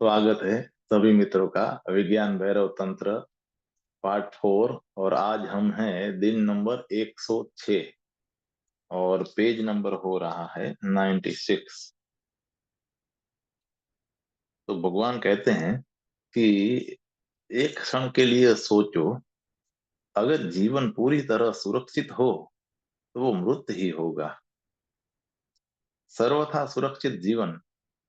स्वागत है सभी मित्रों का विज्ञान भैरव तंत्र पार्ट 4। और आज हम हैं दिन नंबर 106 और पेज नंबर हो रहा है 96। तो भगवान कहते हैं कि एक क्षण के लिए सोचो, अगर जीवन पूरी तरह सुरक्षित हो तो वो मृत ही होगा। सर्वथा सुरक्षित जीवन,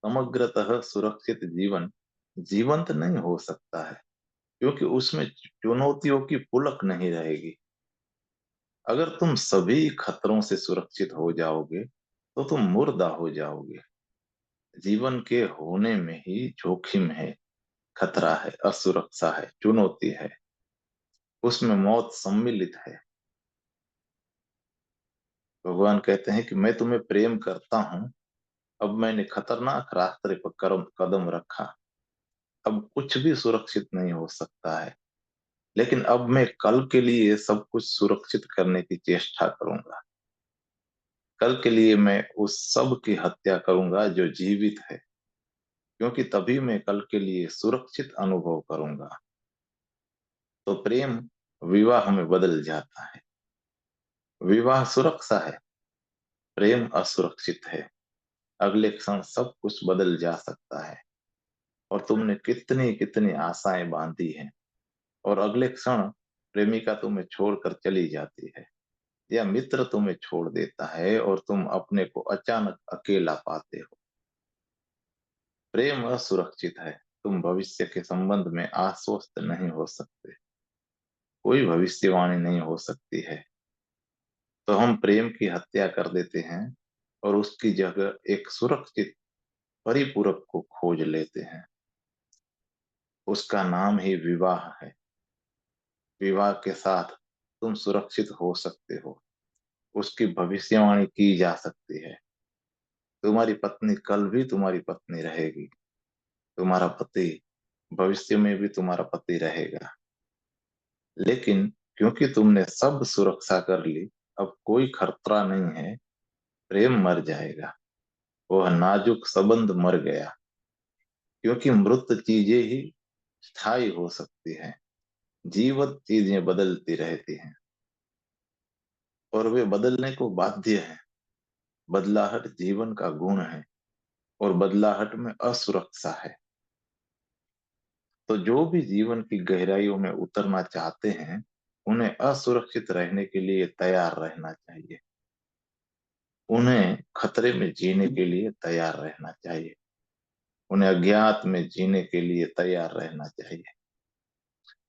समग्रतः सुरक्षित जीवन जीवंत नहीं हो सकता है, क्योंकि उसमें चुनौतियों की पुलक नहीं रहेगी। अगर तुम सभी खतरों से सुरक्षित हो जाओगे तो तुम मुर्दा हो जाओगे। जीवन के होने में ही जोखिम है, खतरा है, असुरक्षा है, चुनौती है, उसमें मौत सम्मिलित है। भगवान कहते हैं कि मैं तुम्हें प्रेम करता हूं। अब मैंने खतरनाक रास्ते पर कदम रखा। अब कुछ भी सुरक्षित नहीं हो सकता है, लेकिन अब मैं कल के लिए सब कुछ सुरक्षित करने की चेष्टा करूंगा। कल के लिए मैं उस सब की हत्या करूंगा जो जीवित है, क्योंकि तभी मैं कल के लिए सुरक्षित अनुभव करूंगा। तो प्रेम विवाह में बदल जाता है। विवाह सुरक्षा है, प्रेम असुरक्षित है। अगले क्षण सब कुछ बदल जा सकता है, और तुमने कितनी कितनी आशाएं बांधी हैं, और अगले क्षण प्रेमिका तुम्हें छोड़कर चली जाती है, या मित्र तुम्हें छोड़ देता है और तुम अपने को अचानक अकेला पाते हो। प्रेम असुरक्षित है। तुम भविष्य के संबंध में आश्वस्त नहीं हो सकते। कोई भविष्यवाणी नहीं हो सकती है। तो हम प्रेम की हत्या कर देते हैं और उसकी जगह एक सुरक्षित परिपूरक को खोज लेते हैं। उसका नाम ही विवाह है। विवाह के साथ तुम सुरक्षित हो सकते हो। उसकी भविष्यवाणी की जा सकती है। तुम्हारी पत्नी कल भी तुम्हारी पत्नी रहेगी। तुम्हारा पति भविष्य में भी तुम्हारा पति रहेगा। लेकिन क्योंकि तुमने सब सुरक्षा कर ली, अब कोई खतरा नहीं है। प्रेम मर जाएगा। वह नाजुक संबंध मर गया, क्योंकि मृत चीजें ही स्थायी हो सकती हैं। जीवित चीजें बदलती रहती हैं, और वे बदलने को बाध्य हैं। बदलाहट जीवन का गुण है, और बदलाहट में असुरक्षा है। तो जो भी जीवन की गहराइयों में उतरना चाहते हैं, उन्हें असुरक्षित रहने के लिए तैयार रहना चाहिए। उन्हें खतरे में जीने के लिए तैयार रहना चाहिए। उन्हें अज्ञात में जीने के लिए तैयार रहना चाहिए।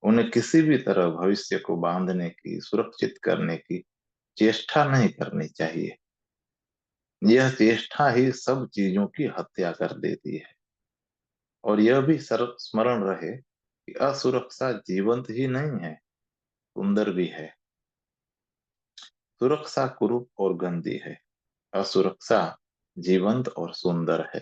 उन्हें किसी भी तरह भविष्य को बांधने की, सुरक्षित करने की चेष्टा नहीं करनी चाहिए। यह चेष्टा ही सब चीजों की हत्या कर देती है। और यह भी स्मरण रहे कि असुरक्षा जीवंत ही नहीं है, सुंदर भी है। सुरक्षा कुरूप और गंदी है, असुरक्षा जीवंत और सुंदर है।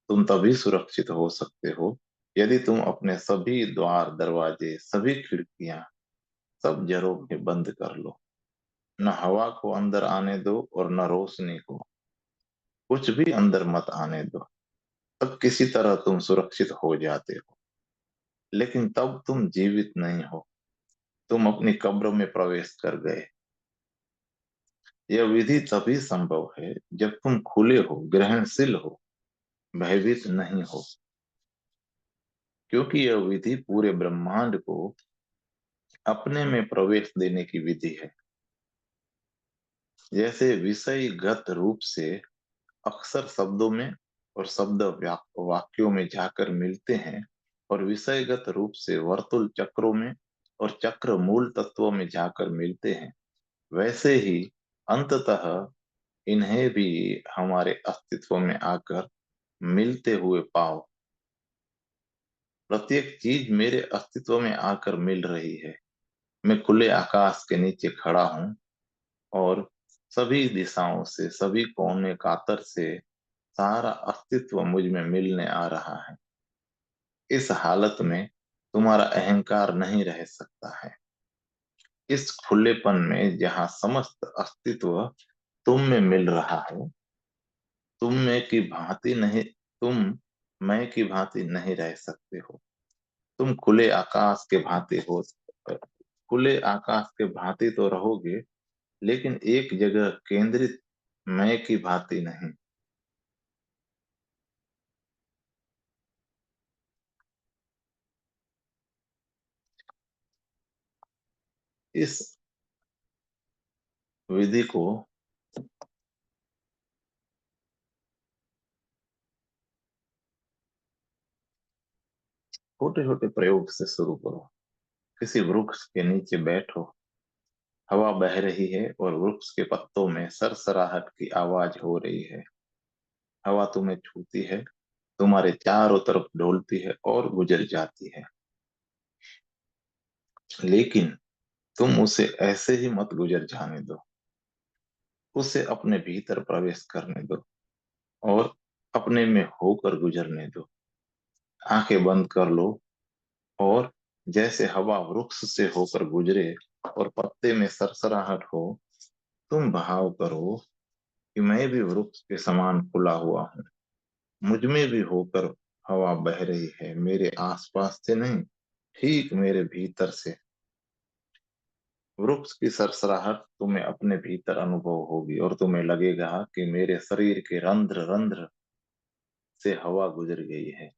तुम तभी सुरक्षित हो सकते हो यदि तुम अपने सभी द्वार दरवाजे, सभी खिड़कियां, सब झरोखे बंद कर लो। न हवा को अंदर आने दो और न रोशनी को। कुछ भी अंदर मत आने दो। तब किसी तरह तुम सुरक्षित हो जाते हो। लेकिन तब तुम जीवित नहीं हो। तुम अपनी कब्र में प्रवेश कर गए। यह विधि तभी संभव है जब तुम खुले हो, ग्रहणशील हो, भयभीत नहीं हो। क्योंकि यह विधि पूरे ब्रह्मांड को अपने में प्रवेश देने की विधि है। जैसे विषयगत रूप से अक्षर शब्दों में और शब्द वाक्यों में जाकर मिलते हैं, और विषयगत रूप से वर्तुल चक्रों में और चक्र मूल तत्वों में जाकर मिलते हैं, वैसे ही अंततः इन्हें भी हमारे अस्तित्व में आकर मिलते हुए पाओ। प्रत्येक चीज मेरे अस्तित्व में आकर मिल रही है। मैं खुले आकाश के नीचे खड़ा हूँ, और सभी दिशाओं से, सभी कोने कातर से सारा अस्तित्व मुझ में मिलने आ रहा है। इस हालत में तुम्हारा अहंकार नहीं रह सकता है। इस खुलेपन में जहाँ समस्त अस्तित्व तुम में मिल रहा है, तुम में की भांति नहीं। तुम मैं की भांति नहीं रह सकते हो। तुम खुले आकाश के भांति हो, खुले आकाश के भांति तो रहोगे, लेकिन एक जगह केंद्रित मैं की भांति नहीं। इस विधि को छोटे छोटे प्रयोग से शुरू करो। किसी वृक्ष के नीचे बैठो, हवा बह रही है और वृक्ष के पत्तों में सरसराहट की आवाज हो रही है। हवा तुम्हें छूती है, तुम्हारे चारों तरफ डोलती है और गुजर जाती है। लेकिन तुम उसे ऐसे ही मत गुजर जाने दो, उसे अपने भीतर प्रवेश करने दो और अपने में होकर गुजरने दो। आंखें बंद कर लो और जैसे हवा वृक्ष से होकर गुजरे और पत्ते में सरसराहट हो, तुम भाव करो कि मैं भी वृक्ष के समान खुला हुआ हूँ। मुझ में भी होकर हवा बह रही है, मेरे आसपास से नहीं, ठीक मेरे भीतर से। वृक्ष की सरसराहट तुम्हें अपने भीतर अनुभव होगी और तुम्हें लगेगा कि मेरे शरीर के रंध्र रंध्र से हवा गुजर गई है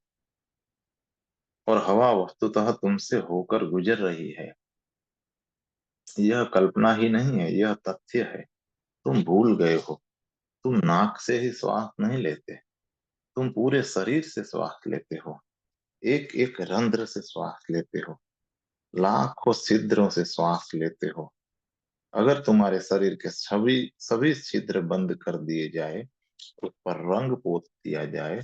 और हवा वस्तुतः तुमसे होकर गुजर रही है। यह कल्पना ही नहीं है, यह तथ्य है। तुम भूल गए हो, तुम नाक से ही श्वास नहीं लेते, तुम पूरे शरीर से श्वास लेते हो। एक एक रंध्र से श्वास लेते हो, लाखों छिद्रों से श्वास लेते हो। अगर तुम्हारे शरीर के सभी सभी छिद्र बंद कर दिए जाए, उस पर रंग पोत दिया जाए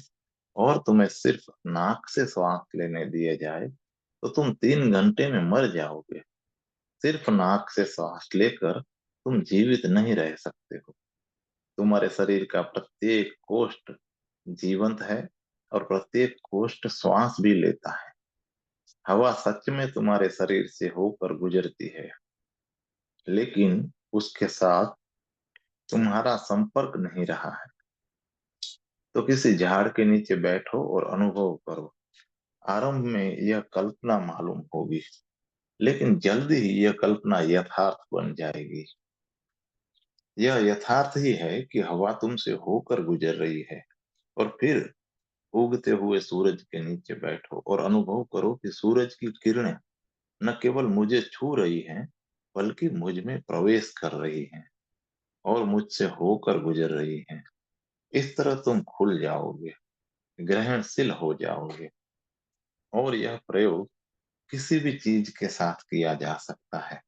और तुम्हें सिर्फ नाक से श्वास लेने दिया जाए, तो तुम 3 घंटे में मर जाओगे। सिर्फ नाक से श्वास लेकर तुम जीवित नहीं रह सकते हो। तुम्हारे शरीर का प्रत्येक कोष्ठ जीवंत है और प्रत्येक कोष्ठ श्वास भी लेता है। हवा सच में तुम्हारे शरीर से होकर गुजरती है, लेकिन उसके साथ तुम्हारा संपर्क नहीं रहा है। तो किसी झाड़ के नीचे बैठो और अनुभव करो। आरंभ में यह कल्पना मालूम होगी, लेकिन जल्दी ही यह कल्पना यथार्थ बन जाएगी। यह यथार्थ ही है कि हवा तुमसे होकर गुजर रही है। और फिर उगते हुए सूरज के नीचे बैठो और अनुभव करो कि सूरज की किरणें न केवल मुझे छू रही हैं, बल्कि मुझ में प्रवेश कर रही हैं और मुझसे होकर गुजर रही हैं। इस तरह तुम खुल जाओगे, ग्रहणशील हो जाओगे। और यह प्रयोग किसी भी चीज के साथ किया जा सकता है।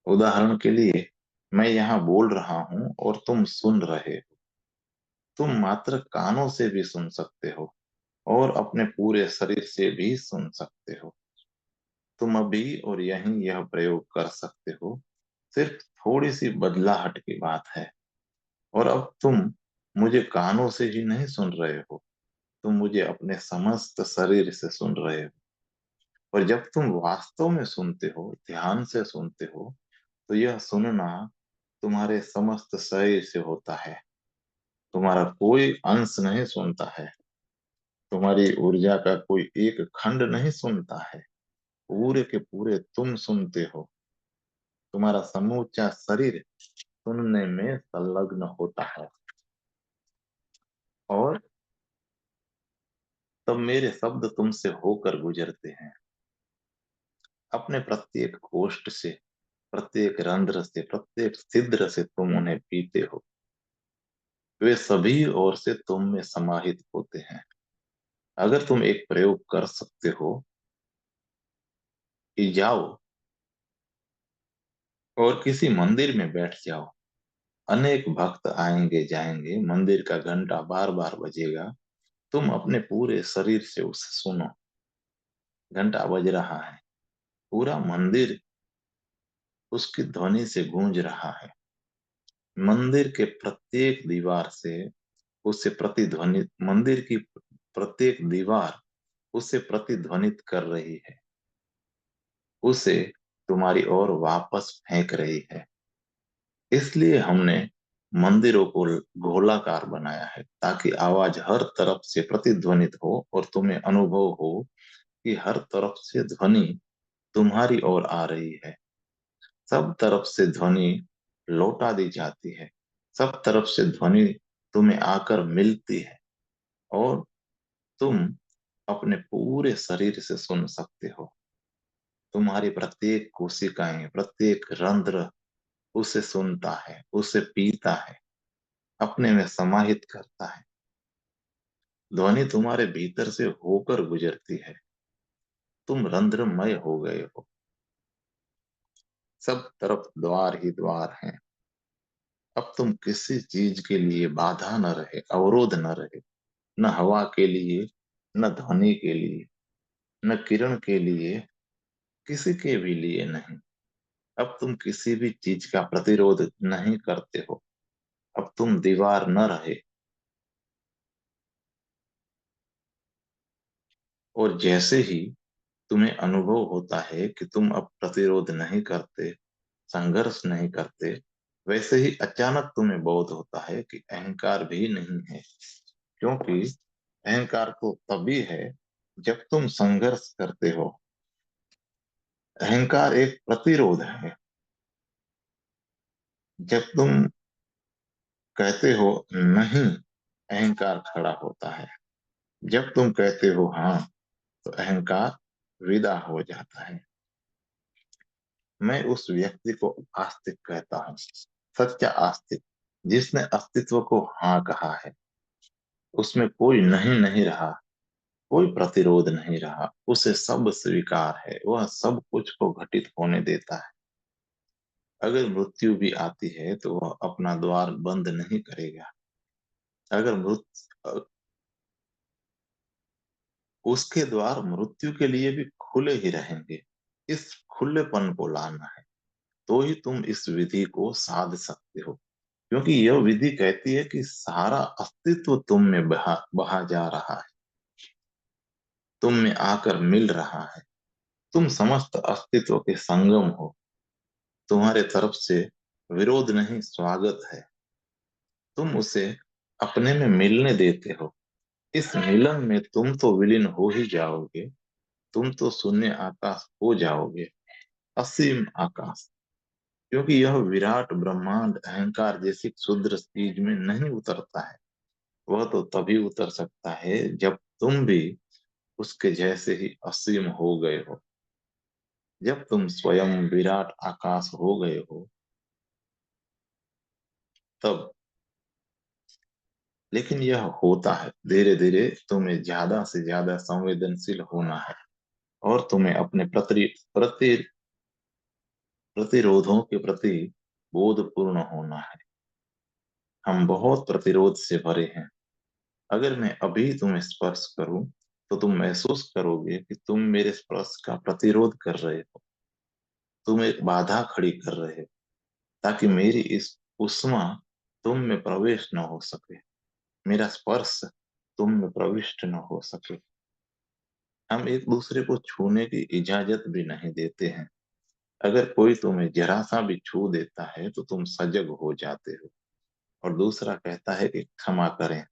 उदाहरण के लिए, मैं यहाँ बोल रहा हूँ और तुम सुन रहे हो। तुम मात्र कानों से भी सुन सकते हो और अपने पूरे शरीर से भी सुन सकते हो। तुम अभी और यहीं यह प्रयोग कर सकते हो। सिर्फ थोड़ी सी बदलाहट की बात है। और अब तुम मुझे कानों से ही नहीं सुन रहे हो, तुम मुझे अपने समस्त शरीर से सुन रहे हो। और जब तुम वास्तव में सुनते हो, ध्यान से सुनते हो, तो यह सुनना तुम्हारे समस्त शरीर से होता है। तुम्हारा कोई अंश नहीं सुनता है, तुम्हारी ऊर्जा का कोई एक खंड नहीं सुनता है। पूरे के पूरे तुम सुनते हो। तुम्हारा समूचा शरीर सुनने में संलग्न होता है। और तब मेरे शब्द तुमसे होकर गुजरते हैं। अपने प्रत्येक कोष्ठ से, प्रत्येक रंध्र से, प्रत्येक छिद्र से तुम उन्हें पीते हो। वे सभी ओर से तुम में समाहित होते हैं। अगर तुम एक प्रयोग कर सकते हो कि जाओ और किसी मंदिर में बैठ जाओ। अनेक भक्त आएंगे जाएंगे, मंदिर का घंटा बार बार बजेगा। तुम अपने पूरे शरीर से उसे सुनो। घंटा बज रहा है, पूरा मंदिर उसकी ध्वनि से गूंज रहा है। मंदिर के प्रत्येक दीवार से उसे प्रतिध्वनित मंदिर की प्रत्येक दीवार उसे प्रतिध्वनित कर रही है, उसे तुम्हारी ओर वापस फेंक रही है। इसलिए हमने मंदिरों को गोलाकार बनाया है ताकि आवाज हर तरफ से प्रतिध्वनित हो और तुम्हें अनुभव हो कि हर तरफ से ध्वनि तुम्हारी ओर आ रही है। सब तरफ से ध्वनि लौटा दी जाती है। सब तरफ से ध्वनि तुम्हें आकर मिलती है और तुम अपने पूरे शरीर से सुन सकते हो। तुम्हारी प्रत्येक कोशिकाएं, प्रत्येक रंध्र उसे सुनता है, उसे पीता है, अपने में समाहित करता है। ध्वनि तुम्हारे भीतर से होकर गुजरती है। तुम रंध्रमय हो गए हो। सब तरफ द्वार ही द्वार हैं। अब तुम किसी चीज के लिए बाधा न रहे, अवरोध न रहे। न हवा के लिए, न ध्वनि के लिए, न किरण के लिए, किसी के भी लिए नहीं। अब तुम किसी भी चीज का प्रतिरोध नहीं करते हो। अब तुम दीवार न रहे। और जैसे ही तुम्हें अनुभव होता है कि तुम अब प्रतिरोध नहीं करते, संघर्ष नहीं करते, वैसे ही अचानक तुम्हें बोध होता है कि अहंकार भी नहीं है। क्योंकि अहंकार तो तभी है जब तुम संघर्ष करते हो। अहंकार एक प्रतिरोध है। जब तुम कहते हो नहीं, अहंकार खड़ा होता है। जब तुम कहते हो हाँ, तो अहंकार विदा हो जाता है। मैं उस व्यक्ति को आस्तिक कहता हूँ, सच्चा आस्तिक, जिसने अस्तित्व को हाँ कहा है। उसमें कोई नहीं नहीं रहा, कोई प्रतिरोध नहीं रहा, उसे सब स्वीकार है, वह सब कुछ को घटित होने देता है। अगर मृत्यु भी आती है तो वह अपना द्वार बंद नहीं करेगा। अगर उसके द्वार मृत्यु के लिए भी खुले ही रहेंगे। इस खुलेपन को लाना है, तो ही तुम इस विधि को साध सकते हो। क्योंकि यह विधि कहती है कि सारा अस्तित्व तुम में बहा बहा जा रहा है, तुम में आकर मिल रहा है। तुम समस्त अस्तित्व के संगम हो। तुम्हारे तरफ से विरोध नहीं, स्वागत है। तुम उसे अपने में मिलने देते हो। इस मिलन में तुम तो विलीन हो ही जाओगे। तुम तो शून्य आकाश हो जाओगे, असीम आकाश। क्योंकि यह विराट ब्रह्मांड अहंकार जैसी क्षुद्र चीज में नहीं उतरता है। वह तो तभी उतर सकता है जब तुम भी उसके जैसे ही असीम हो गए हो, जब तुम स्वयं विराट आकाश हो गए हो, तब। लेकिन यह होता है धीरे धीरे। तुम्हें ज्यादा से ज्यादा संवेदनशील होना है और तुम्हें अपने प्रतिरोधों के प्रति बोधपूर्ण होना है। हम बहुत प्रतिरोध से भरे हैं। अगर मैं अभी तुम्हें स्पर्श करूं, तो तुम महसूस करोगे कि तुम मेरे स्पर्श का प्रतिरोध कर रहे हो। तुम एक बाधा खड़ी कर रहे हो ताकि मेरी इस उष्मा तुम में प्रवेश न हो सके, मेरा स्पर्श तुम में प्रविष्ट न हो सके। हम एक दूसरे को छूने की इजाजत भी नहीं देते हैं। अगर कोई तुम्हें जरा सा भी छू देता है तो तुम सजग हो जाते हो और दूसरा कहता है कि क्षमा करें।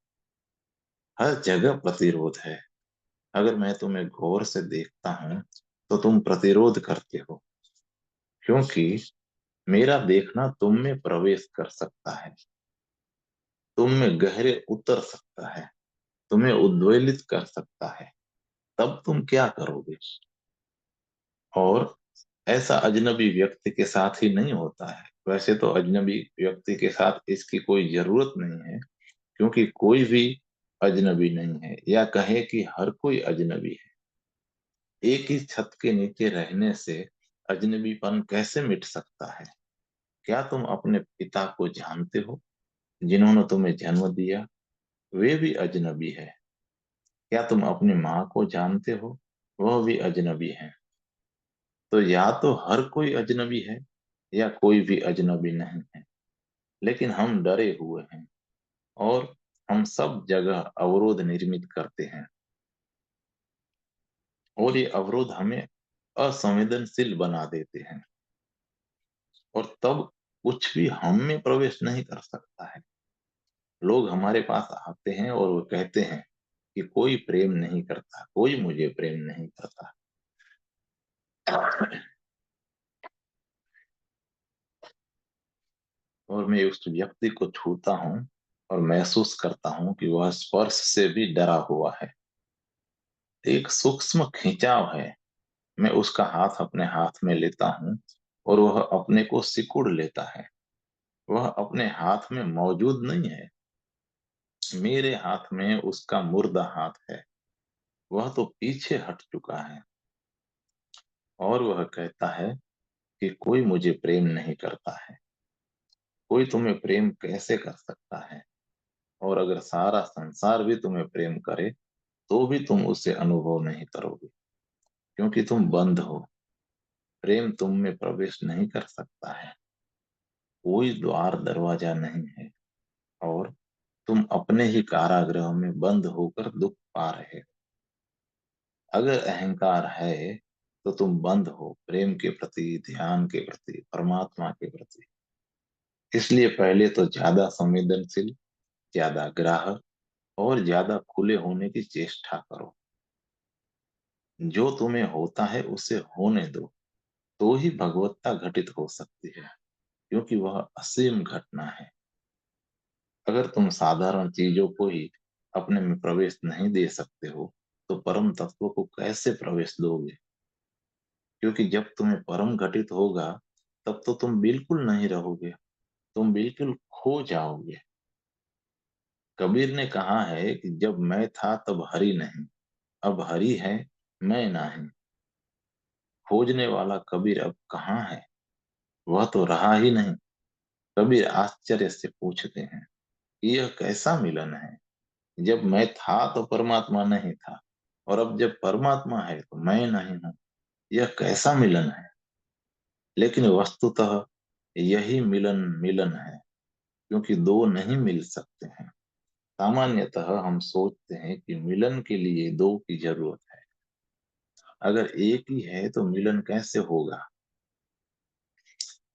हर जगह प्रतिरोध है। अगर मैं तुम्हें गौर से देखता हूं तो तुम प्रतिरोध करते हो, क्योंकि मेरा देखना तुम में प्रवेश कर सकता है, तुम में गहरे उतर सकता है, तुम्हें उद्वेलित कर सकता है। तब तुम क्या करोगे? और ऐसा अजनबी व्यक्ति के साथ ही नहीं होता है। वैसे तो अजनबी व्यक्ति के साथ इसकी कोई जरूरत नहीं है, क्योंकि कोई भी अजनबी नहीं है, या कहे कि हर कोई अजनबी है। एक ही छत के नीचे रहने से अजनबीपन कैसे मिट सकता है? क्या तुम अपने पिता को जानते हो, जिन्होंने तुम्हें जन्म दिया? वे भी अजनबी है। क्या तुम अपनी माँ को जानते हो? वह भी अजनबी है। तो या तो हर कोई अजनबी है, या कोई भी अजनबी नहीं है। लेकिन हम डरे हुए हैं और हम सब जगह अवरोध निर्मित करते हैं, और ये अवरोध हमें असंवेदनशील बना देते हैं। और तब कुछ भी हम में प्रवेश नहीं कर सकता है। लोग हमारे पास आते हैं और वो कहते हैं कि कोई प्रेम नहीं करता, कोई मुझे प्रेम नहीं करता। और मैं उस व्यक्ति को छूता हूँ और महसूस करता हूँ कि वह स्पर्श से भी डरा हुआ है। एक सूक्ष्म खिंचाव है। मैं उसका हाथ अपने हाथ में लेता हूँ और वह अपने को सिकुड़ लेता है। वह अपने हाथ में मौजूद नहीं है। मेरे हाथ में उसका मुर्दा हाथ है। वह तो पीछे हट चुका है। और वह कहता है कि कोई मुझे प्रेम नहीं करता है। कोई तुम्हें प्रेम कैसे कर सकता है? और अगर सारा संसार भी तुम्हें प्रेम करे तो भी तुम उसे अनुभव नहीं करोगे, क्योंकि तुम बंद हो। प्रेम तुम में प्रवेश नहीं कर सकता है। कोई द्वार दरवाजा नहीं है, और तुम अपने ही कारागृह में बंद होकर दुख पा रहे हो। अगर अहंकार है तो तुम बंद हो प्रेम के प्रति, ध्यान के प्रति, परमात्मा के प्रति। इसलिए पहले तो ज्यादा संवेदनशील, ज्यादा ग्राहक और ज्यादा खुले होने की चेष्टा करो। जो तुम्हें होता है उसे होने दो, तो ही भगवत्ता घटित हो सकती है, क्योंकि वह असीम घटना है। अगर तुम साधारण चीजों को ही अपने में प्रवेश नहीं दे सकते हो, तो परम तत्व को कैसे प्रवेश दोगे? क्योंकि जब तुम्हें परम घटित होगा, तब तो तुम बिल्कुल नहीं रहोगे, तुम बिल्कुल खो जाओगे। कबीर ने कहा है कि जब मैं था तब हरि नहीं, अब हरि है मैं नहीं। खोजने वाला कबीर अब कहाँ है? वह तो रहा ही नहीं। कबीर आश्चर्य से पूछते हैं, यह कैसा मिलन है? जब मैं था तो परमात्मा नहीं था, और अब जब परमात्मा है तो मैं नहीं हूं। यह कैसा मिलन है? लेकिन वस्तुतः यही मिलन मिलन है, क्योंकि दो नहीं मिल सकते हैं। सामान्यतः हम सोचते हैं कि मिलन के लिए दो की जरूरत है। अगर एक ही है तो मिलन कैसे होगा?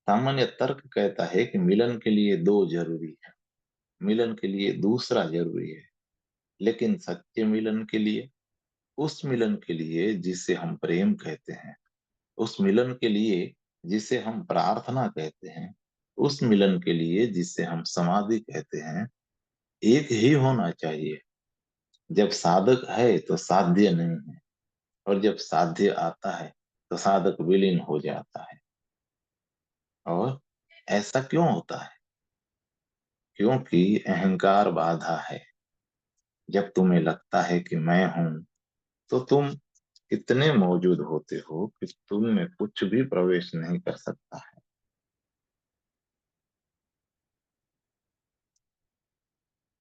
सामान्य तर्क कहता है कि मिलन के लिए दो जरूरी है, मिलन के लिए दूसरा जरूरी है। लेकिन सच्चे मिलन के लिए, उस मिलन के लिए जिसे हम प्रेम कहते हैं, उस मिलन के लिए जिसे हम प्रार्थना कहते हैं, उस मिलन के लिए जिसे हम समाधि कहते हैं, एक ही होना चाहिए। जब साधक है तो साध्य नहीं है, और जब साध्य आता है तो साधक विलीन हो जाता है। और ऐसा क्यों होता है? क्योंकि अहंकार बाधा है। जब तुम्हें लगता है कि मैं हूं, तो तुम इतने मौजूद होते हो कि तुम में कुछ भी प्रवेश नहीं कर सकता है।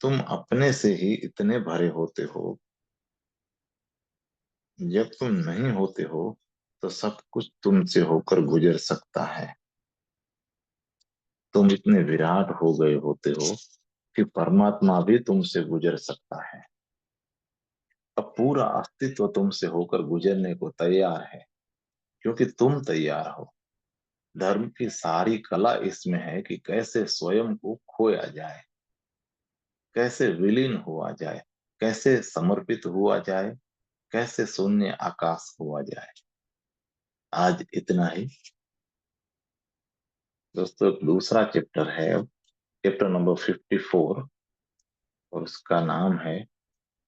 तुम अपने से ही इतने भरे होते हो। जब तुम नहीं होते हो तो सब कुछ तुमसे होकर गुजर सकता है। तुम इतने विराट हो गए होते हो कि परमात्मा भी तुमसे गुजर सकता है। अब पूरा अस्तित्व तुमसे होकर गुजरने को तैयार है, क्योंकि तुम तैयार हो। धर्म की सारी कला इसमें है कि कैसे स्वयं को खोया जाए, कैसे विलीन हुआ जाए, कैसे समर्पित हुआ जाए, कैसे शून्य आकाश हुआ जाए। आज इतना ही। दोस्तों, एक दूसरा चैप्टर है अब, चैप्टर नंबर 54, और उसका नाम है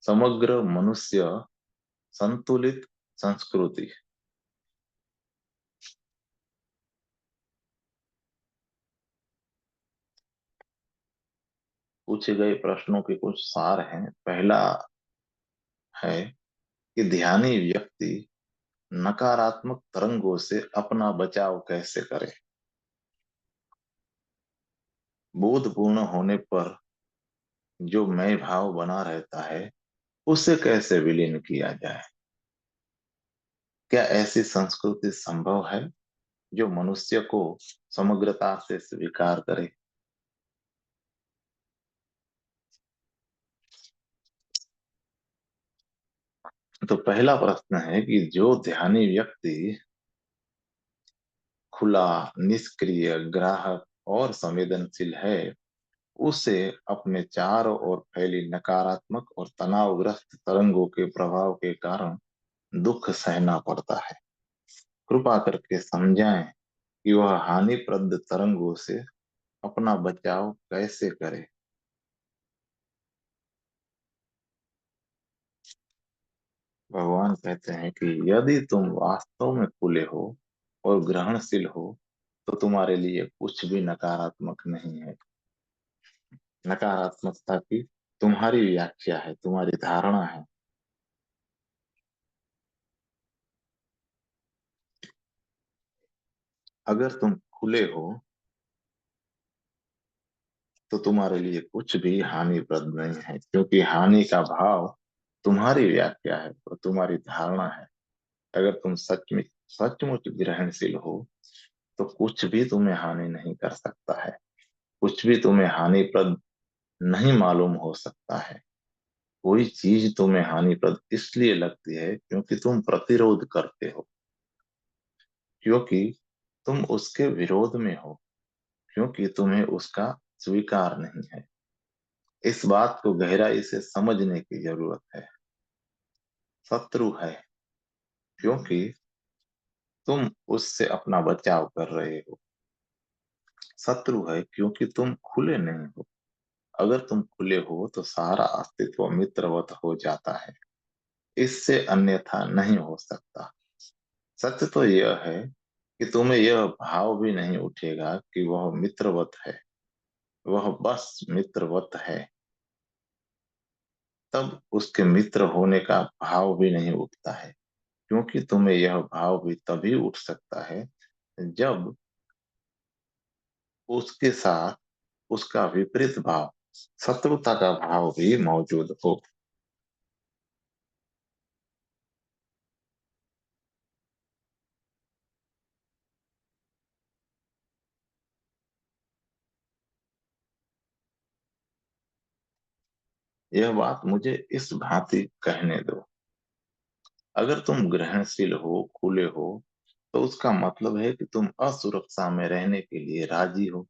समग्र मनुष्य संतुलित संस्कृति। पूछे गए प्रश्नों के कुछ सार हैं। पहला है कि ध्यानी व्यक्ति नकारात्मक तरंगों से अपना बचाव कैसे करे। बोधपूर्ण होने पर जो मैं भाव बना रहता है, उसे कैसे विलीन किया जाए। क्या ऐसी संस्कृति संभव है जो मनुष्य को समग्रता से स्वीकार करे? तो पहला प्रश्न है कि जो ध्यानी व्यक्ति खुला, निष्क्रिय, ग्राहक और संवेदनशील है, उसे अपने चारों ओर फैली नकारात्मक और तनावग्रस्त तरंगों के प्रभाव के कारण दुख सहना पड़ता है। कृपा करके समझाएं कि वह हानिप्रद तरंगों से अपना बचाव कैसे करे। भगवान कहते हैं कि यदि तुम वास्तव में खुले हो और ग्रहणशील हो तो तुम्हारे लिए कुछ भी नकारात्मक नहीं है। नकारात्मकता की तुम्हारी व्याख्या है, तुम्हारी धारणा है। अगर तुम खुले हो तो तुम्हारे लिए कुछ भी हानिप्रद नहीं है, क्योंकि हानि का भाव तुम्हारी व्याख्या है और तुम्हारी धारणा है। अगर तुम सच में सचमुच ग्रहणशील हो तो कुछ भी तुम्हें हानि नहीं कर सकता है। कुछ भी तुम्हें हानिप्रद नहीं मालूम हो सकता है। कोई चीज तुम्हें हानिप्रद इसलिए लगती है क्योंकि तुम प्रतिरोध करते हो, क्योंकि तुम उसके विरोध में हो, क्योंकि तुम्हें उसका स्वीकार नहीं है। इस बात को गहराई से समझने की जरूरत है। शत्रु है क्योंकि तुम उससे अपना बचाव कर रहे हो। शत्रु है क्योंकि तुम खुले नहीं हो। अगर तुम खुले हो तो सारा अस्तित्व मित्रवत हो जाता है। इससे अन्यथा नहीं हो सकता। सत्य तो यह है कि तुम्हें यह भाव भी नहीं उठेगा कि वह मित्रवत है। वह बस मित्रवत है। तब उसके मित्र होने का भाव भी नहीं उठता है, क्योंकि तुम्हें यह भाव भी तभी उठ सकता है जब उसके साथ उसका विपरीत भाव, शत्रुता का भाव भी मौजूद हो। यह बात मुझे इस भांति कहने दो। अगर तुम ग्रहणशील हो, खुले हो, तो उसका मतलब है कि तुम असुरक्षा में रहने के लिए राजी हो।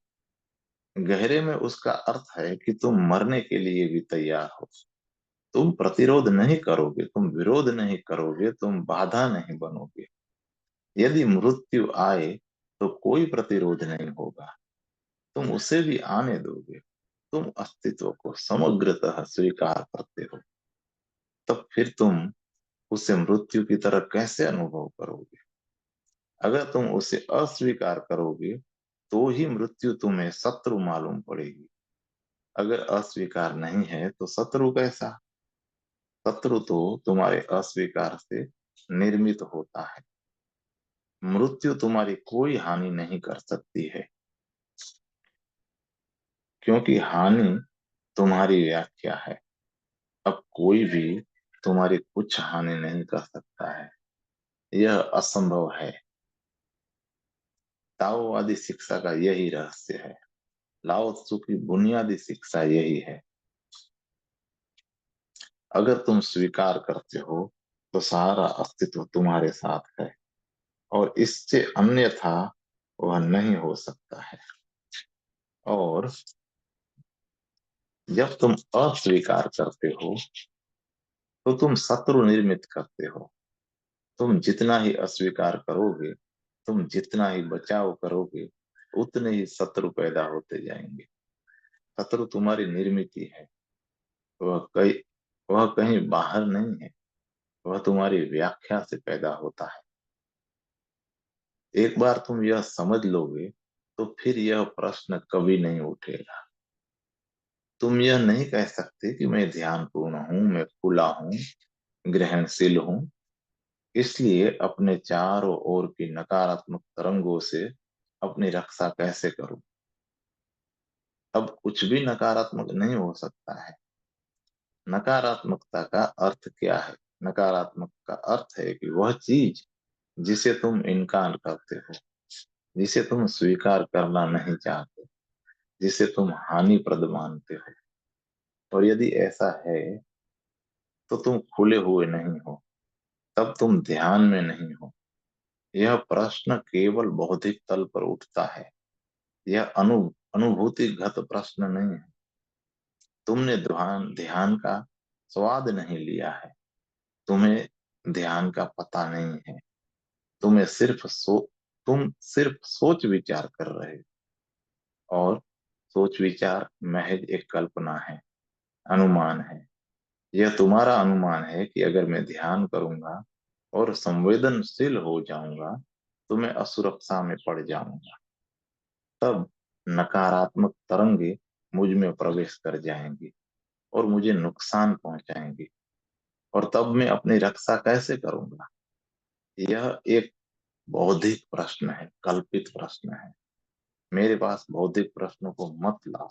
गहरे में उसका अर्थ है कि तुम मरने के लिए भी तैयार हो। तुम प्रतिरोध नहीं करोगे, तुम विरोध नहीं करोगे, तुम बाधा नहीं बनोगे। यदि मृत्यु आए तो कोई प्रतिरोध नहीं होगा। तुम उसे भी आने दोगे। तुम अस्तित्व को समग्रतः स्वीकार करते हो। तब फिर तुम उसे मृत्यु की तरह कैसे अनुभव करोगे? अगर तुम उसे अस्वीकार करोगे तो ही मृत्यु तुम्हें शत्रु मालूम पड़ेगी। अगर अस्वीकार नहीं है तो शत्रु कैसा? शत्रु तो तुम्हारे अस्वीकार से निर्मित होता है। मृत्यु तुम्हारी कोई हानि नहीं कर सकती है, क्योंकि हानि तुम्हारी व्याख्या है। अब कोई भी तुम्हारी कुछ हानि नहीं कर सकता है। यह असंभव है। ताओवादी शिक्षा का यही रहस्य है। लाओ त्सु की बुनियादी शिक्षा यही है। अगर तुम स्वीकार करते हो तो सारा अस्तित्व तुम्हारे साथ है, और इससे अन्यथा वह नहीं हो सकता है। और जब तुम अस्वीकार करते हो तो तुम शत्रु निर्मित करते हो। तुम जितना ही अस्वीकार करोगे, तुम जितना ही बचाव करोगे, उतने ही शत्रु पैदा होते जाएंगे। शत्रु तुम्हारी निर्मिति है। वह कई वह कहीं बाहर नहीं है। वह तुम्हारी व्याख्या से पैदा होता है। एक बार तुम यह समझ लोगे तो फिर यह प्रश्न कभी नहीं उठेगा। तुम यह नहीं कह सकते कि मैं ध्यानपूर्ण हूं, मैं खुला हूं, ग्रहणशील हूं, इसलिए अपने चारों ओर की नकारात्मक तरंगों से अपनी रक्षा कैसे करूं? अब कुछ भी नकारात्मक नहीं हो सकता है। नकारात्मकता का अर्थ क्या है? नकारात्मक का अर्थ है कि वह चीज जिसे तुम इनकार करते हो, जिसे तुम स्वीकार करना नहीं चाहते, जिसे तुम हानिप्रद मानते हो। और यदि ऐसा है तो तुम खुले हुए नहीं हो, तब तुम ध्यान में नहीं हो। यह प्रश्न केवल बौद्धिक तल पर उठता है। यह अनुभूतिगत प्रश्न नहीं है। तुमने ध्यान ध्यान का स्वाद नहीं लिया है। तुम्हें ध्यान का पता नहीं है। तुम्हें तुम सिर्फ सोच विचार कर रहे हो, और सोच विचार महज एक कल्पना है, अनुमान है। यह तुम्हारा अनुमान है कि अगर मैं ध्यान करूंगा और संवेदनशील हो जाऊंगा तो मैं असुरक्षा में पड़ जाऊंगा। तब नकारात्मक तरंगे मुझ में प्रवेश कर जाएंगी और मुझे नुकसान पहुंचाएंगी। और तब मैं अपनी रक्षा कैसे करूंगा? यह एक बौद्धिक प्रश्न है, कल्पित प्रश्न है। मेरे पास बौद्धिक प्रश्नों को मत लाओ।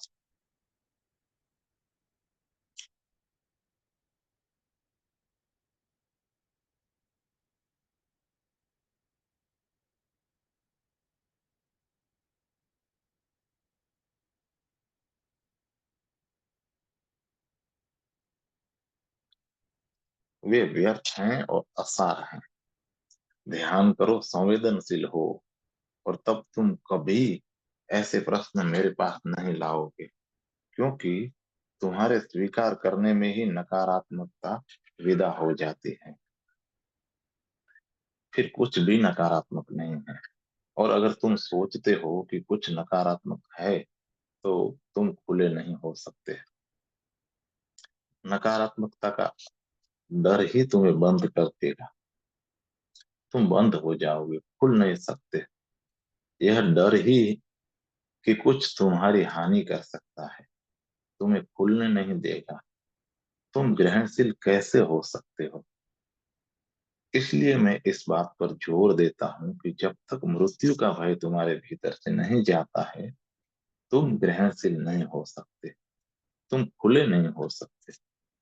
वे व्यर्थ हैं और असार हैं। ध्यान करो, संवेदनशील हो, और तब तुम कभी ऐसे प्रश्न मेरे पास नहीं लाओगे, क्योंकि तुम्हारे स्वीकार करने में ही नकारात्मकता विदा हो जाती है। फिर कुछ भी नकारात्मक नहीं है। और अगर तुम सोचते हो कि कुछ नकारात्मक है तो तुम खुले नहीं हो सकते। नकारात्मकता का डर ही तुम्हें बंद कर देगा। तुम बंद हो जाओगे, खुल नहीं सकते। यह डर ही कि कुछ तुम्हारी हानि कर सकता है तुम्हें खुलने नहीं देगा। तुम ग्रहणशील कैसे हो सकते हो? इसलिए मैं इस बात पर जोर देता हूं कि जब तक मृत्यु का भय तुम्हारे भीतर से नहीं जाता है, तुम ग्रहणशील नहीं हो सकते। तुम खुले नहीं हो सकते।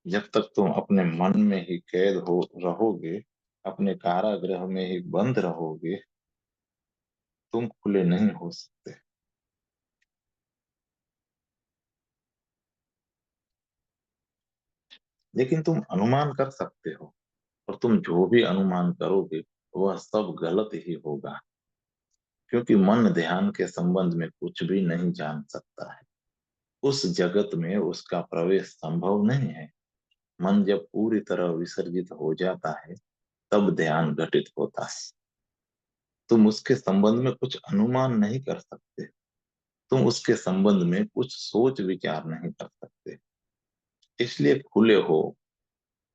जब तक तुम अपने मन में ही कैद हो रहोगे, अपने कारागृह में ही बंद रहोगे, तुम खुले नहीं हो सकते। लेकिन तुम अनुमान कर सकते हो, और तुम जो भी अनुमान करोगे वह सब गलत ही होगा, क्योंकि मन ध्यान के संबंध में कुछ भी नहीं जान सकता है। उस जगत में उसका प्रवेश संभव नहीं है। मन जब पूरी तरह विसर्जित हो जाता है तब ध्यान घटित होता है। तुम उसके संबंध में कुछ अनुमान नहीं कर सकते। तुम उसके संबंध में कुछ सोच विचार नहीं कर सकते। इसलिए खुले हो,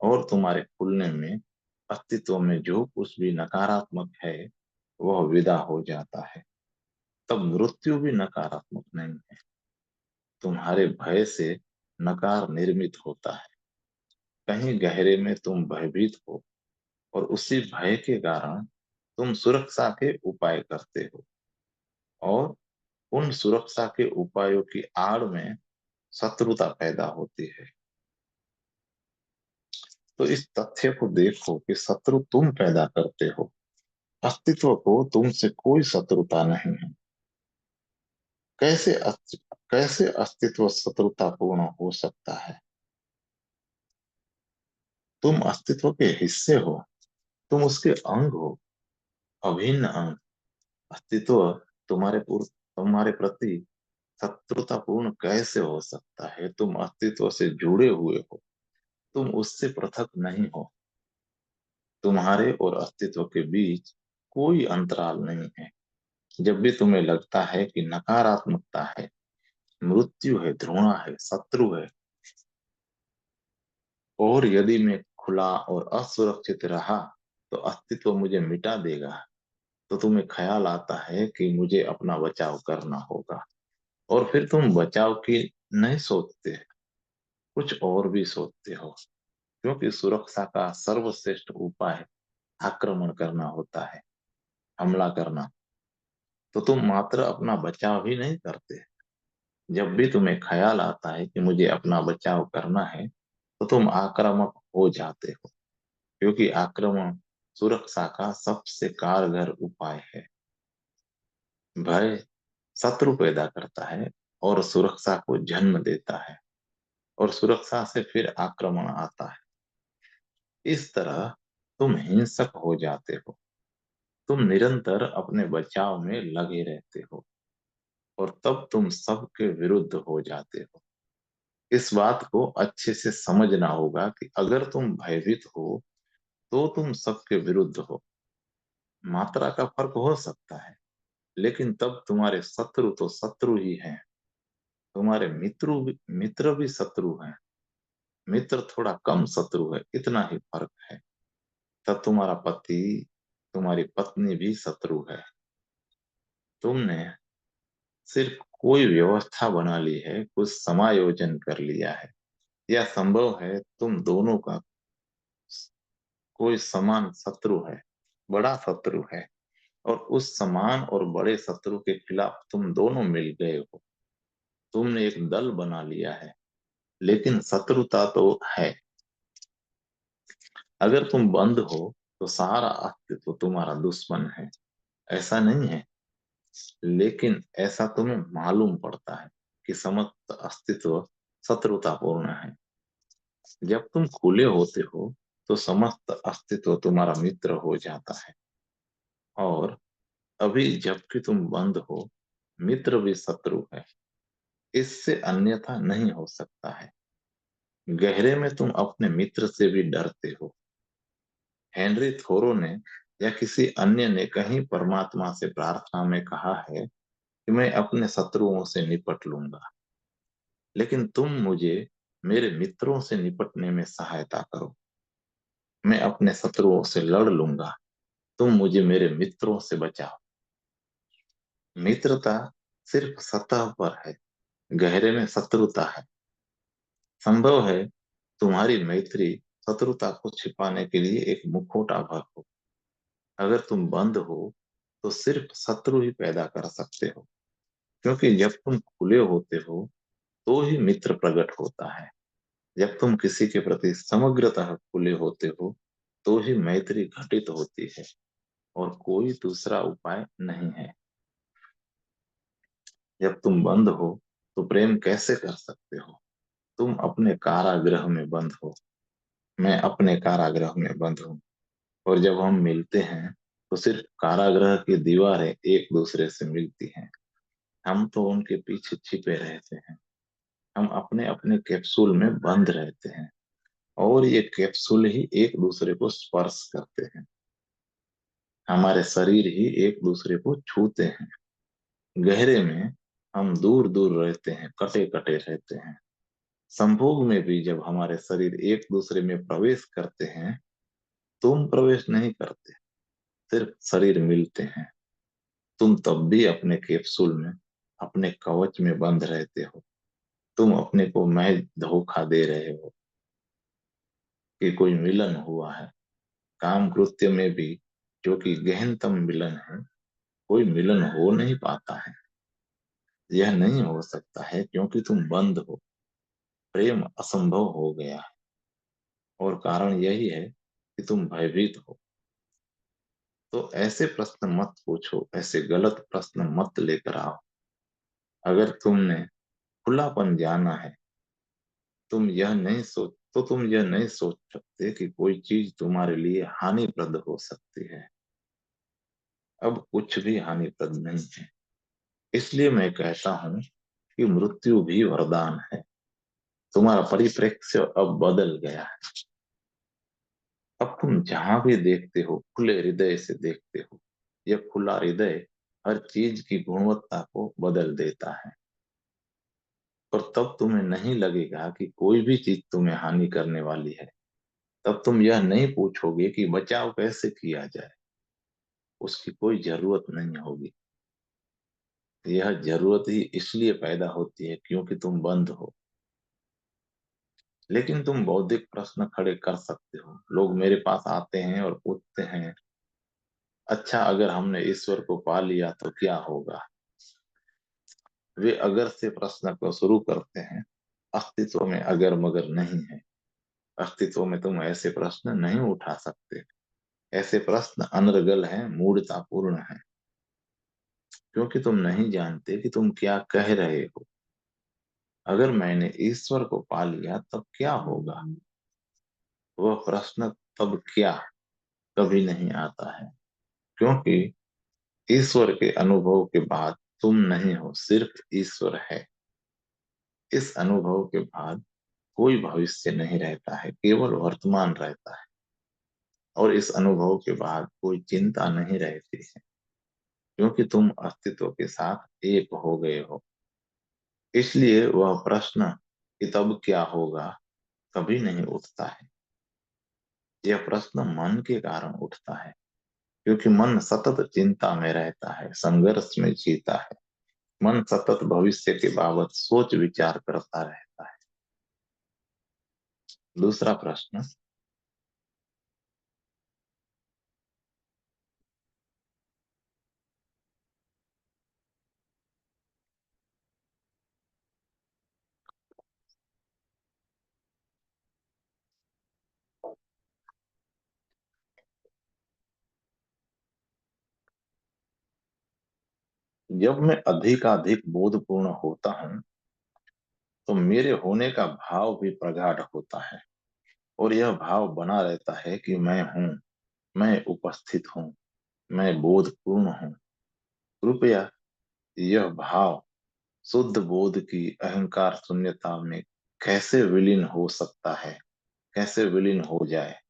और तुम्हारे खुलने में अस्तित्व में जो कुछ भी नकारात्मक है वह विदा हो जाता है। तब मृत्यु भी नकारात्मक नहीं है। तुम्हारे भय से नकार निर्मित होता है। कहीं गहरे में तुम भयभीत हो, और उसी भय के कारण तुम सुरक्षा के उपाय करते हो, और उन सुरक्षा के उपायों की आड़ में शत्रुता पैदा होती है। तो इस तथ्य को देखो कि शत्रु तुम पैदा करते हो। अस्तित्व को तुमसे कोई शत्रुता नहीं है। कैसे कैसे अस्तित्व शत्रुतापूर्ण हो सकता है? तुम अस्तित्व के हिस्से हो। तुम उसके अंग हो, अभिन्न अंग। अस्तित्व तुम्हारे प्रति शत्रुतापूर्ण कैसे हो सकता है? तुम अस्तित्व से जुड़े हुए हो। तुम उससे पृथक नहीं हो। तुम्हारे और अस्तित्व के बीच कोई अंतराल नहीं है। जब भी तुम्हें लगता है कि नकारात्मकता है, मृत्यु है, ध्रुणा है, शत्रु है, और यदि मैं खुला और असुरक्षित रहा तो अस्तित्व मुझे मिटा देगा, तो तुम्हें ख्याल आता है कि मुझे अपना बचाव करना होगा। और फिर तुम बचाव की नहीं सोचते, कुछ और भी सोचते हो, क्योंकि सुरक्षा का सर्वश्रेष्ठ उपाय आक्रमण करना होता है, हमला करना। तो तुम मात्र अपना बचाव ही नहीं करते। जब भी तुम्हें ख्याल आता है कि मुझे अपना बचाव करना है तो तुम आक्रामक हो जाते हो, क्योंकि आक्रमण सुरक्षा का सबसे कारगर उपाय है। भय शत्रु पैदा करता है और सुरक्षा को जन्म देता है, और सुरक्षा से फिर आक्रमण आता है। इस तरह तुम हिंसक हो जाते हो। तुम निरंतर अपने बचाव में लगे रहते हो। और तब तुम सबके विरुद्ध हो जाते हो। इस बात को अच्छे से समझना होगा कि अगर तुम भयभीत हो तो तुम सबके विरुद्ध हो। मात्रा का फर्क हो सकता है, लेकिन तब तुम्हारे शत्रु तो शत्रु ही हैं। तुम्हारे मित्र भी शत्रु हैं। मित्र थोड़ा कम शत्रु है, इतना ही फर्क है। तब तुम्हारा पति, तुम्हारी पत्नी भी शत्रु है। तुमने सिर्फ कोई व्यवस्था बना ली है, कुछ समायोजन कर लिया है, या संभव है तुम दोनों का कोई समान शत्रु है, बड़ा शत्रु है, और उस समान और बड़े शत्रु के खिलाफ तुम दोनों मिल गए हो। तुमने एक दल बना लिया है, लेकिन शत्रुता तो है। अगर तुम बंद हो तो सारा अस्तित्व तुम्हारा दुश्मन है, ऐसा नहीं है। लेकिन ऐसा तुम्हें मालूम पड़ता है कि समस्त अस्तित्व शत्रुतापूर्ण है। जब तुम खुले होते हो तो समस्त अस्तित्व तुम्हारा मित्र हो जाता है। और अभी जबकि तुम बंद हो, मित्र भी शत्रु है। इससे अन्यथा नहीं हो सकता है। गहरे में तुम अपने मित्र से भी डरते हो। हेनरी थोरो ने या किसी अन्य ने कहीं परमात्मा से प्रार्थना में कहा है कि मैं अपने शत्रुओं से निपट लूंगा, लेकिन तुम मुझे मेरे मित्रों से निपटने में सहायता करो। मैं अपने शत्रुओं से लड़ लूंगा, तुम मुझे मेरे मित्रों से बचाओ। मित्रता सिर्फ सतह पर है, गहरे में शत्रुता है। संभव है तुम्हारी मैत्री शत्रुता को छिपाने के लिए एक मुखौटा भर हो। अगर तुम बंद हो तो सिर्फ शत्रु ही पैदा कर सकते हो, क्योंकि जब तुम खुले होते हो तो ही मित्र प्रकट होता है। जब तुम किसी के प्रति समग्रतः खुले होते हो तो ही मैत्री घटित होती है, और कोई दूसरा उपाय नहीं है। जब तुम बंद हो तो प्रेम कैसे कर सकते हो? तुम अपने कारागृह में बंद हो, मैं अपने कारागृह में बंद हूँ, और जब हम मिलते हैं तो सिर्फ कारागृह की दीवारें एक दूसरे से मिलती हैं। हम तो उनके पीछे छिपे रहते हैं। हम अपने अपने कैप्सूल में बंद रहते हैं, और ये कैप्सूल ही एक दूसरे को स्पर्श करते हैं। हमारे शरीर ही एक दूसरे को छूते हैं। गहरे में हम दूर दूर रहते हैं, कटे कटे रहते हैं। संभोग में भी जब हमारे शरीर एक दूसरे में प्रवेश करते हैं, तुम प्रवेश नहीं करते, सिर्फ शरीर मिलते हैं। तुम तब भी अपने कैप्सूल में, अपने कवच में बंद रहते हो। तुम अपने को महज धोखा दे रहे हो कि कोई मिलन हुआ है। काम कृत्य में भी, जो कि गहनतम मिलन है, कोई मिलन हो नहीं पाता है। यह नहीं हो सकता है क्योंकि तुम बंद हो। प्रेम असंभव हो गया है, और कारण यही है कि तुम भयभीत हो। तो ऐसे प्रश्न मत पूछो, ऐसे गलत प्रश्न मत लेकर आओ। अगर तुमने खुलापन जाना है, तुम यह नहीं सोच सकते कि कोई चीज तुम्हारे लिए हानिप्रद हो सकती है। अब कुछ भी हानिप्रद नहीं है। इसलिए मैं कहता हूँ कि मृत्यु भी वरदान है। तुम्हारा परिप्रेक्ष्य अब बदल गया है। अब तुम जहां भी देखते हो, खुले हृदय से देखते हो। यह खुला हृदय हर चीज की गुणवत्ता को बदल देता है। और तब तुम्हें नहीं लगेगा कि कोई भी चीज तुम्हें हानि करने वाली है। तब तुम यह नहीं पूछोगे कि बचाव कैसे किया जाए। उसकी कोई जरूरत नहीं होगी। यह जरूरत ही इसलिए पैदा होती है क्योंकि तुम बंद हो। लेकिन तुम बौद्धिक प्रश्न खड़े कर सकते हो। लोग मेरे पास आते हैं और पूछते हैं, अच्छा अगर हमने ईश्वर को पा लिया तो क्या होगा? वे अगर से प्रश्न को शुरू करते हैं। अस्तित्व में अगर मगर नहीं है। अस्तित्व में तुम ऐसे प्रश्न नहीं उठा सकते। ऐसे प्रश्न अनर्गल हैं, मूढ़तापूर्ण हैं, क्योंकि तुम नहीं जानते कि तुम क्या कह रहे हो। अगर मैंने ईश्वर को पा लिया तब क्या होगा? वह प्रश्न तब क्या कभी नहीं आता है, क्योंकि ईश्वर के अनुभव के बाद तुम नहीं हो, सिर्फ ईश्वर है। इस अनुभव के बाद कोई भविष्य नहीं रहता है, केवल वर्तमान रहता है। और इस अनुभव के बाद कोई चिंता नहीं रहती है, क्योंकि तुम अस्तित्व के साथ एक हो गए हो। इसलिए वह प्रश्न कि तब क्या होगा कभी नहीं उठता है। यह प्रश्न मन के कारण उठता है, क्योंकि मन सतत चिंता में रहता है, संघर्ष में जीता है। मन सतत भविष्य के बाबत सोच विचार करता रहता है। दूसरा प्रश्न। जब मैं अधिकाधिक बोधपूर्ण होता हूँ, तो मेरे होने का भाव भी प्रगाढ़ होता है। और यह भाव बना रहता है कि मैं हूँ, मैं उपस्थित हूँ, मैं बोधपूर्ण हूँ। कृपया यह भाव शुद्ध बोध की अहंकार शून्यता में कैसे विलीन हो सकता है, कैसे विलीन हो जाए।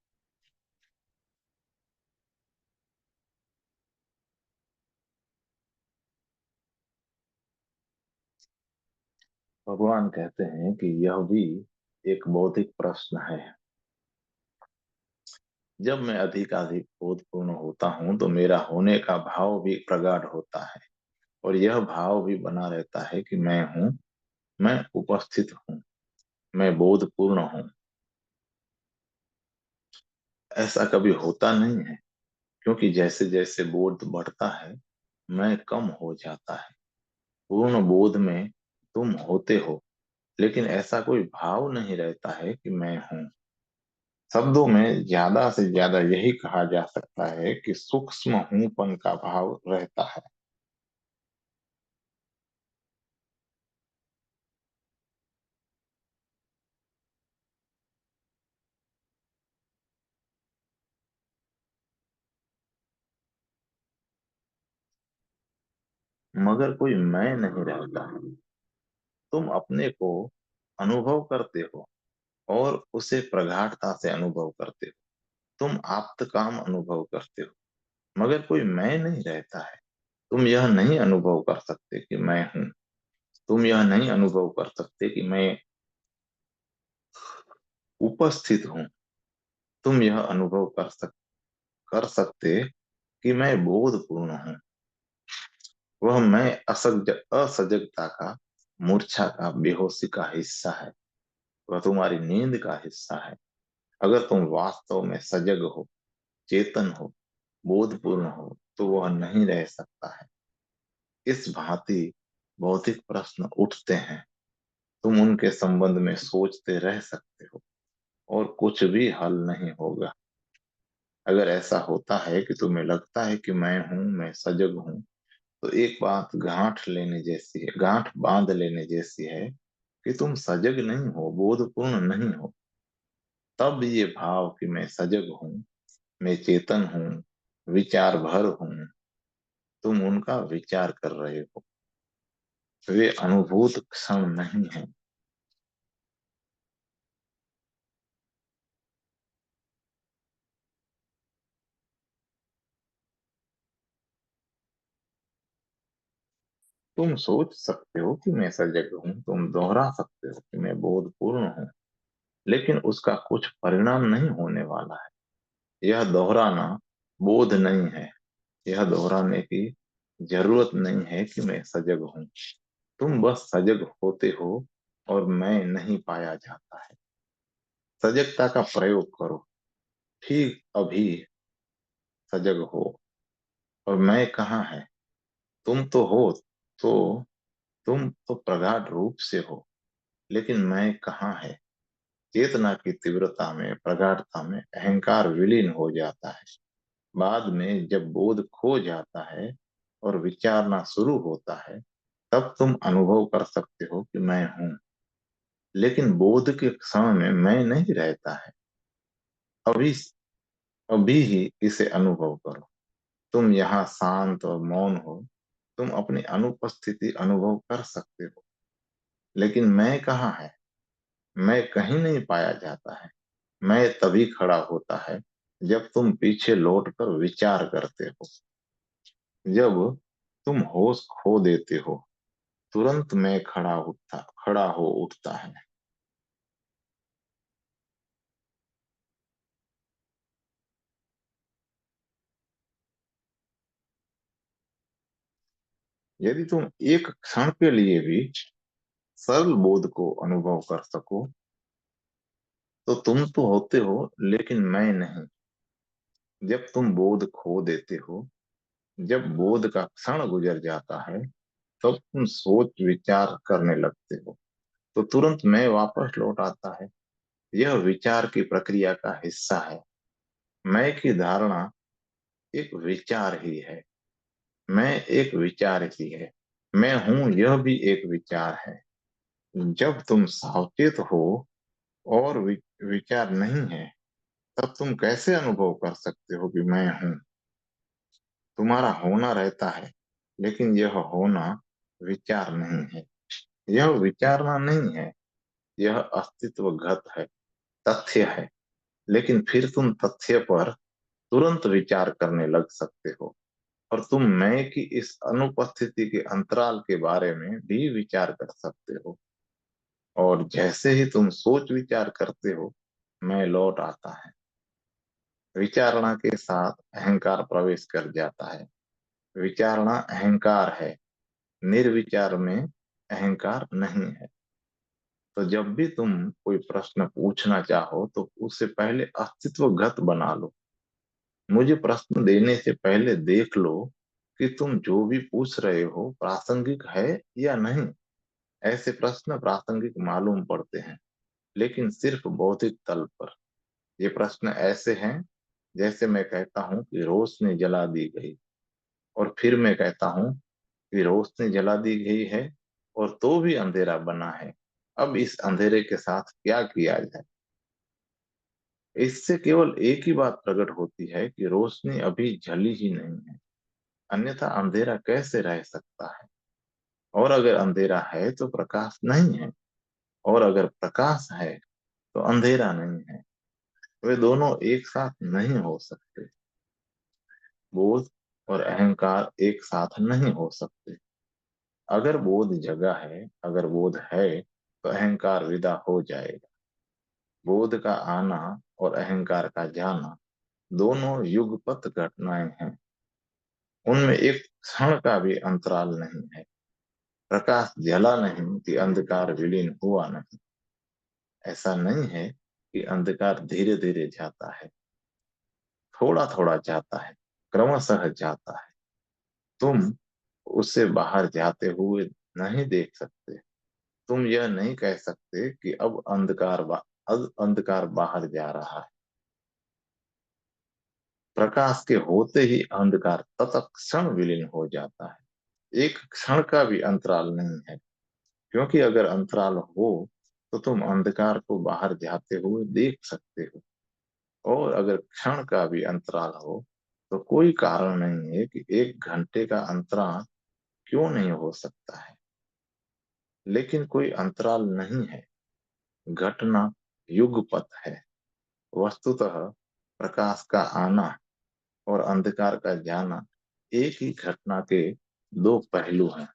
भगवान कहते हैं कि यह भी एक बौद्धिक प्रश्न है। जब मैं अधिकाधिक बोधपूर्ण होता हूँ, तो मेरा होने का भाव भी प्रगाढ़ होता है। और यह भाव भी बना रहता है कि मैं हूँ, मैं उपस्थित हूँ, मैं बोधपूर्ण हूँ। ऐसा कभी होता नहीं है, क्योंकि जैसे जैसे बोध बढ़ता है, मैं कम हो जाता है। पूर्ण बोध में तुम होते हो, लेकिन ऐसा कोई भाव नहीं रहता है कि मैं हूँ। शब्दों में ज्यादा से ज्यादा यही कहा जा सकता है कि सूक्ष्म हूंपन का भाव रहता है। मगर कोई मैं नहीं रहता है। तुम अपने को अनुभव करते हो, और उसे प्रगाढ़ता से अनुभव करते हो। तुम आप्त काम अनुभव करते हो, मगर कोई मैं नहीं रहता है। तुम यह नहीं अनुभव कर सकते कि मैं हूं। तुम यह नहीं अनुभव कर सकते कि मैं उपस्थित हूँ। तुम यह अनुभव कर सकते कि मैं बोधपूर्ण हूँ। वह मैं असजगता का, मूर्छा का, बेहोशी का हिस्सा है। वह तुम्हारी नींद का हिस्सा है। अगर तुम वास्तव में सजग हो, चेतन हो, बोधपूर्ण हो, तो वह नहीं रह सकता है। इस भांति भौतिक प्रश्न उठते हैं। तुम उनके संबंध में सोचते रह सकते हो, और कुछ भी हल नहीं होगा। अगर ऐसा होता है कि तुम्हें लगता है कि मैं हूं, मैं सजग हूं, तो एक बात गांठ लेने जैसी है, गांठ बांध लेने जैसी है कि तुम सजग नहीं हो, बोधपूर्ण नहीं हो। तब ये भाव कि मैं सजग हूँ, मैं चेतन हूँ, विचार भर हूँ, तुम उनका विचार कर रहे हो। वे अनुभूत क्षण नहीं है। तुम सोच सकते हो कि मैं सजग हूँ, तुम दोहरा सकते हो कि मैं बोधपूर्ण हूँ, लेकिन उसका कुछ परिणाम नहीं होने वाला है। यह दोहराना बोध नहीं है। यह दोहराने की जरूरत नहीं है कि मैं सजग हूँ। तुम बस सजग होते हो, और मैं नहीं पाया जाता है। सजगता का प्रयोग करो। ठीक अभी सजग हो, और मैं कहाँ है। तुम तो हो, तो तुम तो प्रगाढ़ रूप से हो, लेकिन मैं कहाँ है। चेतना की तीव्रता में, प्रगाढ़ता में अहंकार विलीन हो जाता है। बाद में जब बोध खो जाता है और विचारना शुरू होता है, तब तुम अनुभव कर सकते हो कि मैं हूं। लेकिन बोध के क्षण में मैं नहीं रहता है। अभी अभी ही इसे अनुभव करो। तुम यहाँ शांत और मौन हो, तुम अपनी अनुपस्थिति अनुभव कर सकते हो, लेकिन मैं कहाँ है? मैं कहीं नहीं पाया जाता है। मैं तभी खड़ा होता है जब तुम पीछे लौटकर विचार करते हो। जब तुम होश खो देते हो, तुरंत मैं खड़ा हो उठता है। यदि तुम एक क्षण के लिए भी सरल बोध को अनुभव कर सको, तो तुम तो होते हो, लेकिन मैं नहीं। जब तुम बोध खो देते हो, जब बोध का क्षण गुजर जाता है, तब तुम सोच विचार करने लगते हो, तो तुरंत मैं वापस लौट आता है। यह विचार की प्रक्रिया का हिस्सा है। मैं की धारणा एक विचार ही है। मैं एक विचार ही है। मैं हूं, यह भी एक विचार है। जब तुम सावचेत हो और विचार नहीं है, तब तुम कैसे अनुभव कर सकते हो कि मैं हूं? तुम्हारा होना रहता है, लेकिन यह होना विचार नहीं है। यह विचारना नहीं है, यह अस्तित्वगत है, तथ्य है। लेकिन फिर तुम तथ्य पर तुरंत विचार करने लग सकते हो, और तुम मैं की इस अनुपस्थिति के अंतराल के बारे में भी विचार कर सकते हो। और जैसे ही तुम सोच विचार करते हो, मैं लौट आता है। विचारणा के साथ अहंकार प्रवेश कर जाता है। विचारणा अहंकार है, निर्विचार में अहंकार नहीं है। तो जब भी तुम कोई प्रश्न पूछना चाहो, तो उससे पहले अस्तित्वगत बना लो। मुझे प्रश्न देने से पहले देख लो कि तुम जो भी पूछ रहे हो प्रासंगिक है या नहीं। ऐसे प्रश्न प्रासंगिक मालूम पड़ते हैं, लेकिन सिर्फ बौद्धिक तल पर। ये प्रश्न ऐसे हैं जैसे मैं कहता हूँ कि रोशनी जला दी गई, और फिर मैं कहता हूँ कि रोशनी जला दी गई है और तो भी अंधेरा बना है। अब इस अंधेरे के साथ क्या किया जाए? इससे केवल एक ही बात प्रकट होती है कि रोशनी अभी जली ही नहीं है, अन्यथा अंधेरा कैसे रह सकता है? और अगर अंधेरा है तो प्रकाश नहीं है, और अगर प्रकाश है तो अंधेरा नहीं है। वे दोनों एक साथ नहीं हो सकते। बोध और अहंकार एक साथ नहीं हो सकते। अगर बोध जगा है, अगर बोध है, तो अहंकार विदा हो जाएगा। बोध का आना और अहंकार का जाना दोनों युगपत घटनाएं हैं। उनमें एक क्षण का भी अंतराल नहीं है। प्रकाश जला नहीं कि अंधकार विलीन हुआ नहीं। ऐसा नहीं है कि अंधकार धीरे धीरे जाता है, थोड़ा थोड़ा जाता है, क्रमशः जाता है। तुम उससे बाहर जाते हुए नहीं देख सकते। तुम यह नहीं कह सकते कि अब अंधकार बाहर जा रहा है। प्रकाश के होते ही अंधकार तत्क्षण विलीन हो जाता है। एक क्षण का भी अंतराल नहीं है, क्योंकि अगर अंतराल हो तो तुम अंधकार को बाहर जाते हुए देख सकते हो। और अगर क्षण का भी अंतराल हो, तो कोई कारण नहीं है कि 1 घंटे का अंतराल क्यों नहीं हो सकता है। लेकिन कोई अंतराल नहीं है। घटना युगपत है। वस्तुतः प्रकाश का आना और अंधकार का जाना एक ही घटना के दो पहलू हैं।